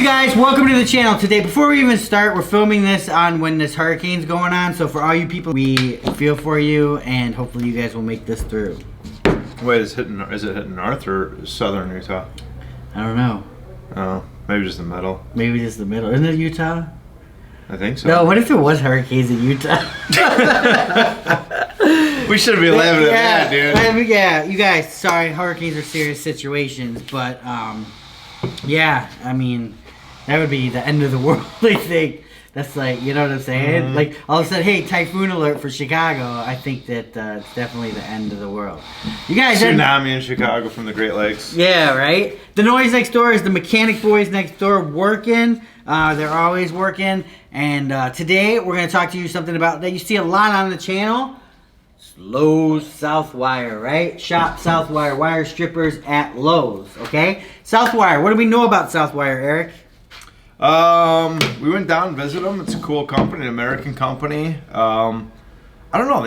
guys, welcome to the channel. Today, before we even start, we're filming this on when this hurricane's going on. So for all you people, we feel for you, and hopefully you guys will make this through. Wait, is it hitting north or southern Utah? I don't know. Oh, maybe just the middle. Maybe just the middle. Isn't it Utah? I think so. No, what if it was hurricanes in Utah? We should be laughing at that, dude. Yeah, you guys, sorry, hurricanes are serious situations, but yeah, I mean, that would be the end of the world, I think. That's like, you know what I'm saying? Mm-hmm. Like, all of a sudden, hey, typhoon alert for Chicago. I think that it's definitely the end of the world. You guys, tsunami in Chicago from the Great Lakes. Yeah, right? The noise next door is the mechanic boys next door working. They're always working. And today, we're going to talk to you something about that you see a lot on the channel. Lowe's Southwire, right? Shop Southwire wire strippers at Lowe's, okay? Southwire, what do we know about Southwire, Eric? We went down and visited them. It's a cool company, an American company. I don't know,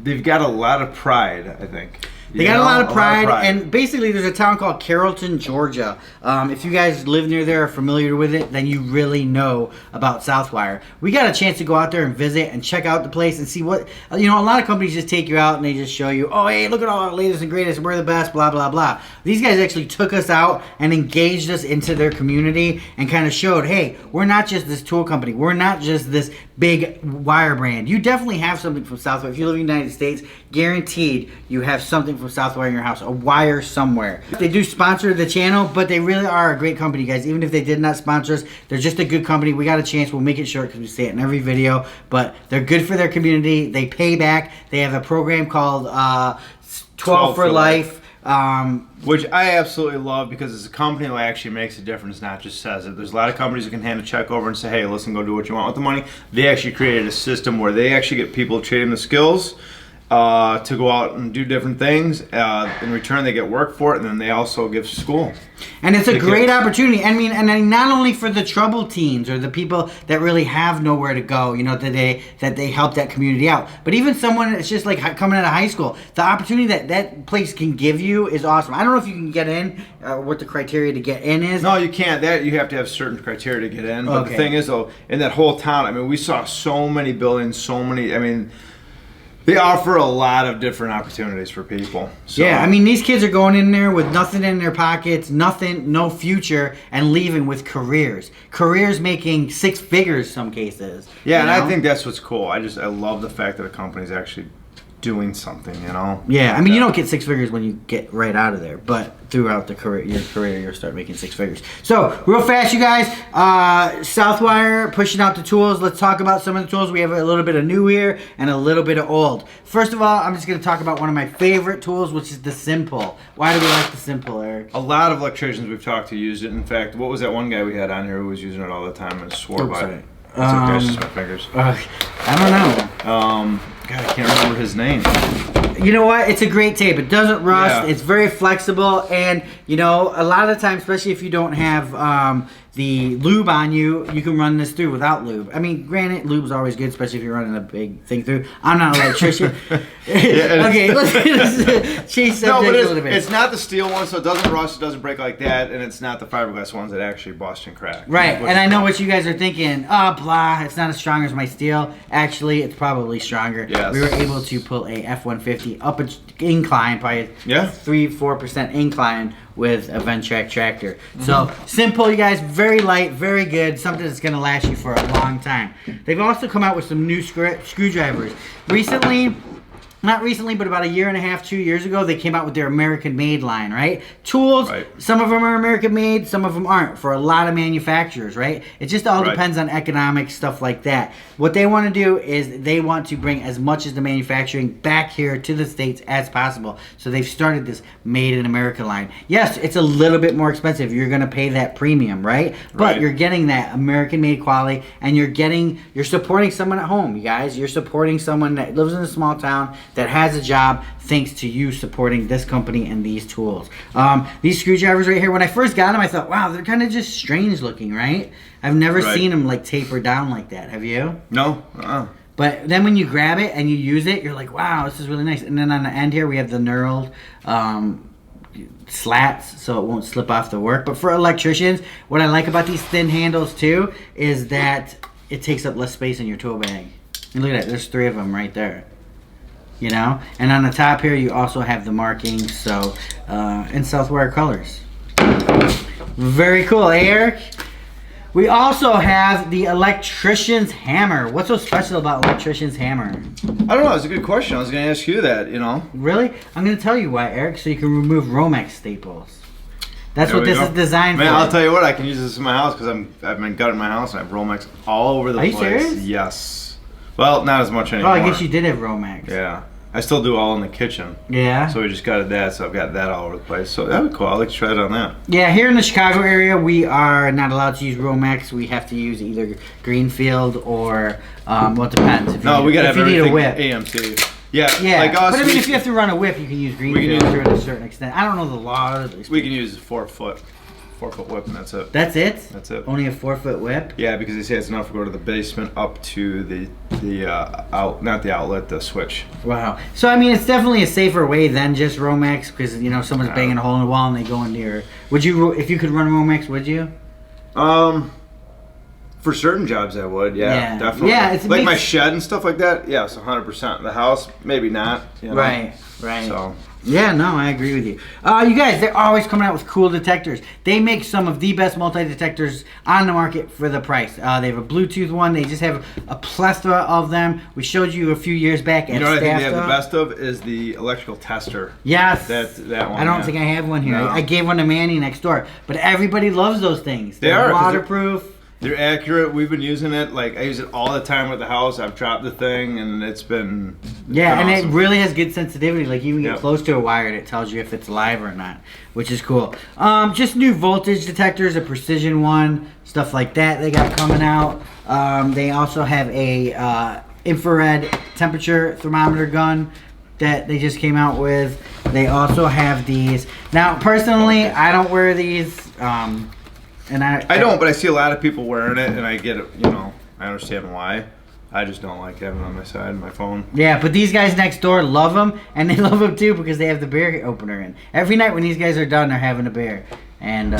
they've got a lot of pride, I think. They got a lot of pride, and basically there's a town called Carrollton, Georgia. If you guys live near there or are familiar with it, then you really know about Southwire. We got a chance to go out there and visit and check out the place and see what, you know, a lot of companies just take you out and they just show you, oh, hey, look at all our latest and greatest, we're the best, blah, blah, blah. These guys actually took us out and engaged us into their community and kind of showed, hey, we're not just this tool company. We're not just this big wire brand. You definitely have something from Southwire. If you live in the United States, guaranteed you have something from Southwire in your house, a wire somewhere. They do sponsor the channel, but they really are a great company, guys. Even if they did not sponsor us, they're just a good company. We got a chance. We'll make it short because we say it in every video, but they're good for their community. They pay back. They have a program called 12 for Life. Which I absolutely love because it's a company that actually makes a difference, not just says it. There's a lot of companies that can hand a check over and say, hey, listen, go do what you want with the money. They actually created a system where they actually get people to trade them the skills to go out and do different things. In return, they get work for it, and then they also give school. And it's a great opportunity. I mean, and not only for the troubled teens or the people that really have nowhere to go, you know, that they help that community out. But even someone that's just like coming out of high school, the opportunity that place can give you is awesome. I don't know if you can get in, what the criteria to get in is. No, you can't. That you have to have certain criteria to get in. But the thing is, though, in that whole town, I mean, we saw so many buildings, so many. I mean, they offer a lot of different opportunities for people. So. Yeah, I mean, these kids are going in there with nothing in their pockets, nothing, no future, and leaving with careers. Careers making 6 figures some cases. Yeah, and I think that's what's cool. I love the fact that a company's actually doing something, you know? Yeah, I mean, you don't get 6 figures when you get right out of there, but throughout your career, you'll start making 6 figures. So, real fast, you guys, Southwire pushing out the tools. Let's talk about some of the tools. We have a little bit of new here and a little bit of old. First of all, I'm just going to talk about one of my favorite tools, which is the Simple. Why do we like the Simple, Eric? A lot of electricians we've talked to used it. In fact, what was that one guy we had on here who was using it all the time and swore by it? It's just my fingers. I don't know. God, I can't remember his name. You know what? It's a great tape. It doesn't rust. Yeah. It's very flexible. And, you know, a lot of the time, especially if you don't have the lube on you, you can run this through without lube. I mean, granted, lube's always good, especially if you're running a big thing through. I'm not an electrician. Okay, let's change subject a little bit. It's not the steel one, so it doesn't rust, it doesn't break like that, and it's not the fiberglass ones that actually bust and crack. Right, and I know what you guys are thinking. Oh, blah, it's not as strong as my steel. Actually, it's probably stronger. Yes. We were able to pull a F-150 up an incline, probably 3-4% incline with a Ventrac tractor. So, Simple, you guys, very light, very good, something that's going to last you for a long time. They've also come out with some new screwdrivers. Not recently, but about 1.5 years, 2 years ago, they came out with their American-made line, right? Tools, some of them are American-made, some of them aren't, for a lot of manufacturers, right? It just all depends on economics, stuff like that. What they want to do is they want to bring as much of the manufacturing back here to the States as possible. So they've started this Made in America line. Yes, it's a little bit more expensive. You're going to pay that premium, right? But you're getting that American-made quality, and you're supporting someone at home, you guys. You're supporting someone that lives in a small town, that has a job, thanks to you supporting this company and these tools. These screwdrivers right here, when I first got them, I thought, wow, they're kind of just strange looking, right? I've never seen them like taper down like that. Have you? No. But then when you grab it and you use it, you're like, wow, this is really nice. And then on the end here, we have the knurled slats so it won't slip off the work. But for electricians, what I like about these thin handles too is that it takes up less space in your tool bag. And look at that, there's 3 of them right there. You know, and on the top here you also have the markings, so in Southwire colors. Very cool, eh, Eric? We also have the electrician's hammer. What's so special about electrician's hammer? I don't know. It's a good question. I was going to ask you that. You know. Really? I'm going to tell you why, Eric. So you can remove Romex staples. That's There what we this go. is designed for. Man, I'll tell you what. I can use this in my house because I've been gutting my house and I have Romex all over the Are you place. serious? Yes. Well, not as much Oh, anymore. I guess you did have Romex. Yeah. I still do all in the kitchen. Yeah. So we just gutted that, so I've got that all over the place. So that'd be cool. I'd like to try it on that. Yeah, here in the Chicago area, we are not allowed to use Romex. We have to use either Greenfield or, well, it depends. If No, you, we gotta if have you need a everything whip. AMC. Yeah, Yeah, like us. but I mean, we, if you have to run a whip, you can use can Greenfield use- to a certain extent. I don't know the law. we can use a 4-foot whip, and that's it. That's it? That's it. Only a 4-foot whip? Yeah, because they say it's enough to go to the basement up to the not the outlet, the switch. Wow. So, I mean, it's definitely a safer way than just Romex because, you know, someone's banging a hole in the wall and they go into your... Would you, if you could run Romex, would you? For certain jobs, I would. Yeah, Yeah. definitely. Yeah, it like my makes- shed and stuff like that. Yes, 100%. The house, maybe not. You know? Right, right. So. Yeah, no, I agree with you. You guys, they're always coming out with cool detectors. They make some of the best multi-detectors on the market for the price. They have a Bluetooth one. They just have a plethora of them. We showed you a few years back at You know what I think they have the Stafford. best of is the electrical tester. Yes. That one. I don't yeah. think I have one here. No. I gave one to Manny next door. But everybody loves those things. They They're are, 'cause waterproof. They're accurate. We've been using it. Like I use it all the time with the house. I've dropped the thing, and it's been Yeah, and awesome. it really has good sensitivity. Like you can get Yep. close to a wire and it tells you if it's live or not, which is cool. Just new voltage detectors, a precision one, stuff like that they got coming out. They also have a infrared temperature thermometer gun that they just came out with. They also have these. Now, personally, I don't wear these. And I don't, but I see a lot of people wearing it, and I get it. You know, I understand why. I just don't like having it on my side, my phone. Yeah, but these guys next door love them, and they love them too because they have the beer opener in. Every night when these guys are done, they're having a beer. And,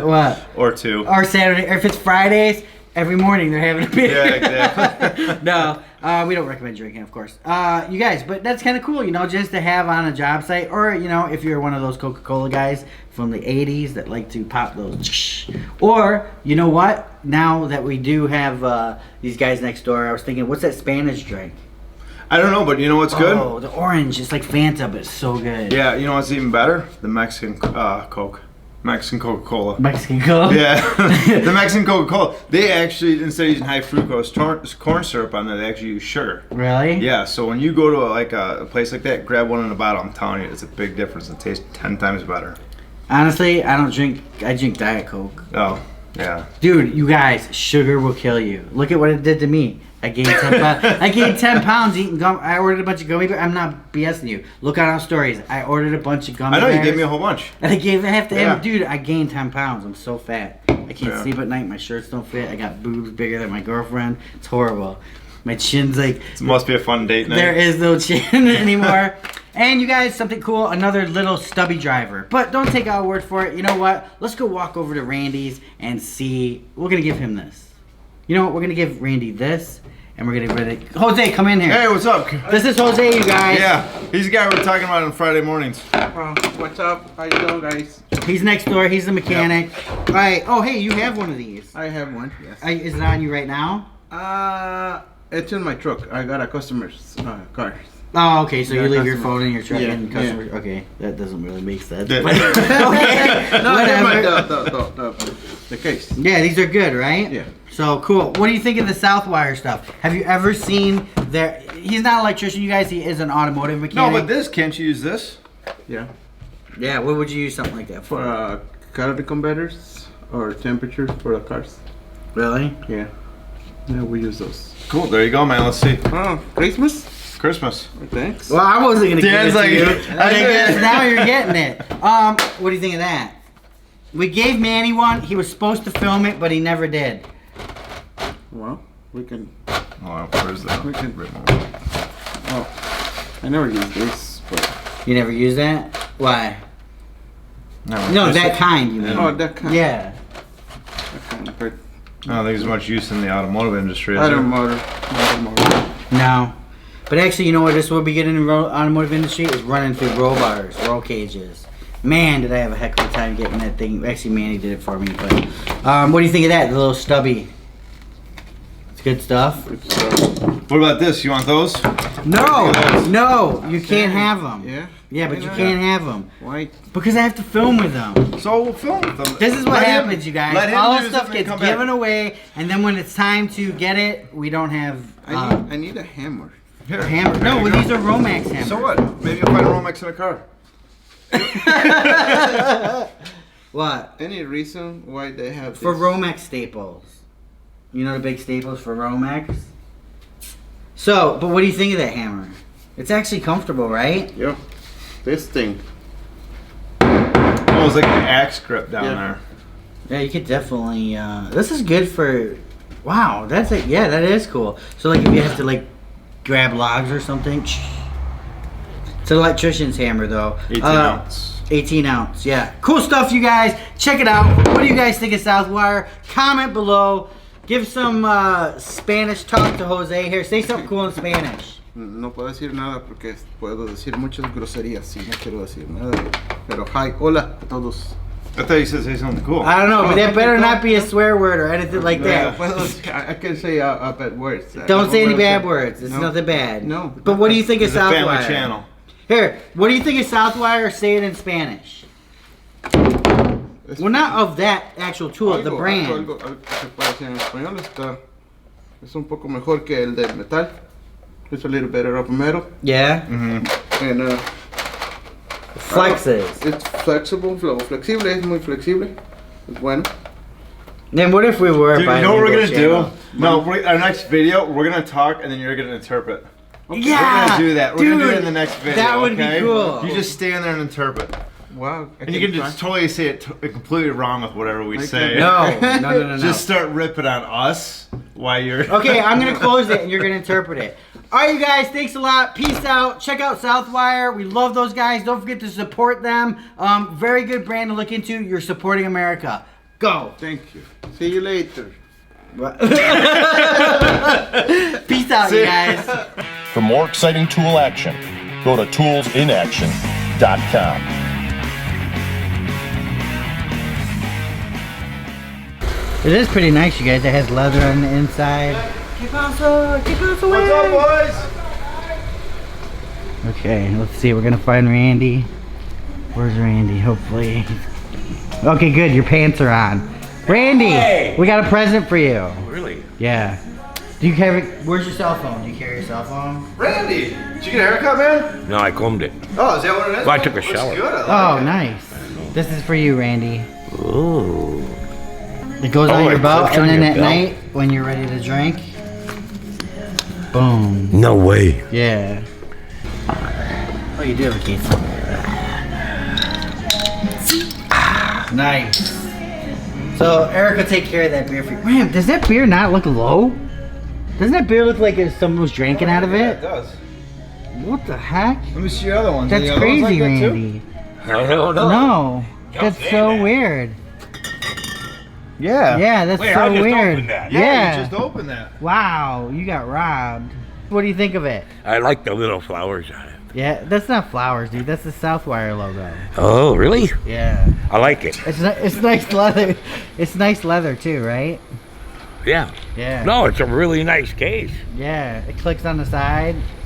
what? Or two. Or Saturday, or if it's Fridays, every morning they're having a beer. Yeah, exactly. No, we don't recommend drinking, of course. You guys, but that's kind of cool, you know, just to have on a job site. Or, you know, if you're one of those Coca-Cola guys from the 80s that like to pop those. Or, you know what? Now that we do have these guys next door, I was thinking, what's that Spanish drink? I don't know, but you know what's good? Oh, the orange. It's like Fanta, but it's so good. Yeah, you know what's even better? The Mexican Coke. Mexican Coca-Cola. Mexican Coke? Yeah, the Mexican Coca-Cola. They actually, instead of using high fructose corn syrup on there, they actually use sugar. Really? Yeah, so when you go to a place like that, grab one in a bottle. I'm telling you, it's a big difference. It tastes 10 times better. Honestly, I don't drink. I drink Diet Coke. Oh, yeah. Dude, you guys, sugar will kill you. Look at what it did to me. I gained 10 pounds. I gained 10 pounds eating gum. I ordered a bunch of gummy bears. I'm not BSing you. Look on our stories. I ordered a bunch of gummy I know, bears. you gave me a whole bunch. And I gave half to Yeah. him. Dude, I gained 10 pounds. I'm so fat. I can't Yeah. sleep at night. My shirts don't fit. I got boobs bigger than my girlfriend. It's horrible. My chin's like... It must be a fun date night. There is no chin anymore. And you guys, something cool, another little stubby driver. But don't take our word for it. You know what? Let's go walk over to Randy's and see. We're going to give him this. You know what? We're going to give Randy this. And we're going to get it. Jose, come in here. Hey, what's up? This is Jose, you guys. Yeah, he's the guy we were talking about on Friday mornings. What's up? How you doing, guys? He's next door. He's the mechanic. All right. Oh, hey, you have one of these. I have one. Yes. Is it on you right now? It's in my truck. I got a customer's car. Oh, okay. So Yeah, you leave your customer. phone in your truck Yeah, and customers. Okay, that doesn't really make sense. Yeah. But, okay, No, never mind. whatever. The case. Yeah, these are good, right? Yeah. So cool. What do you think of the Southwire stuff? Have you ever seen their? He's not an electrician, you guys. He is an automotive No, mechanic. but this, can't you use this? Yeah. Yeah. What would you use something like that for? For calorie converters or temperatures for the cars. Really? Yeah. Yeah, we use those. Cool, there you go, man. Let's see. Oh, Christmas? Christmas. Thanks. Well, I wasn't gonna Dan's give it to like- you. I guess now you're getting it. What do you think of that? We gave Manny one. He was supposed to film it, but he never did. Well, we can. Oh, where's that? We can- remote? Oh, I never use this, but You never use that? Why? No, that kind, you mean. Oh, that kind. Yeah. That kind of hurt. I don't think there's much use in the automotive industry. Is there? Automotive. No. But actually, you know what this will be getting in the automotive industry is running through roll bars, roll cages. Man, did I have a heck of a time getting that thing. Actually, Manny did it for me. But what do you think of that? The little stubby. It's good stuff. What about this? You want those? No, no, you can't have them. Yeah? Yeah, but you can't have them. Why? Because I have to film with them. So we'll film with them. This is what happens, you guys. let him All use the stuff them and gets come back. given away, and then when it's time to get it, we don't have I need a hammer. Here. hammer. No, Here well, you these go. are Romax hammers. So what? Maybe you'll find a Romex in a car. What? Any reason why they have For this? Romex staples. You know the big staples for Romex? So, but what do you think of that hammer? It's actually comfortable, right? Yeah. This thing. Oh, it's like an axe grip down Yeah. there. Yeah, you could definitely. This is good for. Wow, that's it. Yeah, that is cool. So, like, if you have to like grab logs or something, it's an electrician's hammer, though. 18 ounce. 18 ounce. Yeah, cool stuff, you guys. Check it out. What do you guys think of Southwire? Comment below. Give some Spanish talk to Jose here. Say something cool in Spanish. No puedo decir nada porque puedo decir muchas groserías y no quiero decir nada. Pero hi, hola a todos. I thought you said say something cool. I don't know, but that better not be a swear word or anything like that. Puedo decir- I can say bad words. Don't say any No bad puedo words. It's No. nothing bad. No. But what do you think of It's a family Southwire? channel. Here, what do you think of Southwire? Say it in Spanish. Well, not of that actual tool, the brand. Algo que se puede decir en español es un poco mejor que el de metal. It's a little better of metal. Yeah. And Flexes. it's flexible, flexible, es muy flexible. Es bueno. Then what if we were Dude, you know what we're gonna bilingual do? No, our next video, we're gonna talk and then you're gonna interpret. Yeah. We're gonna do that. We're gonna do dude, it in the next video. That would okay? be cool. You just stand there and interpret. Wow. And you can just totally say it completely wrong with whatever we I say. can- No. Just start ripping on us while you're. Okay, I'm gonna close it and you're gonna interpret it. Alright, you guys, thanks a lot. Peace out. Check out Southwire. We love those guys. Don't forget to support them. Very good brand to look into. You're supporting America. Go. Thank you. See you later. Peace out, you guys. For more exciting tool action, go to toolsinaction.com. It is pretty nice, you guys. It has leather on the inside. Keep us away. What's up, boys? Okay, let's see. We're gonna find Randy. Where's Randy? Hopefully. Okay, good. Your pants are on. Randy, Hey! we got a present for you. Really? Yeah. Do you carry? Where's your cell phone? Do you carry your cell phone? Randy, did you get a haircut, man? No, I combed it. Oh, is that what it is? Well, I took a Looks shower. Good. I like Oh, it. nice. This is for you, Randy. Ooh. It goes Oh, on your it belt, clips and on then your at belt? night when you're ready to drink, boom. No way. Yeah. Oh, you do have a case. Nice. So Eric will take care of that beer for you. Man, does that beer not look low? Doesn't that beer look like if someone was drinking out of Yeah, it? it does. What the heck? Let me see your other ones. That's Are the other ones crazy, like that too? Randy. I don't know. No, that's say so that. weird. Yeah. Yeah, that's Wait, so I just weird. opened that. Yeah. You just opened that. Wow, you got robbed. What do you think of it? I like the little flowers on it. Yeah, that's not flowers, dude. That's the Southwire logo. Oh, really? Yeah. I like it. It's nice leather. It's nice leather too, right? Yeah. Yeah. No, it's a really nice case. Yeah. It clicks on the side.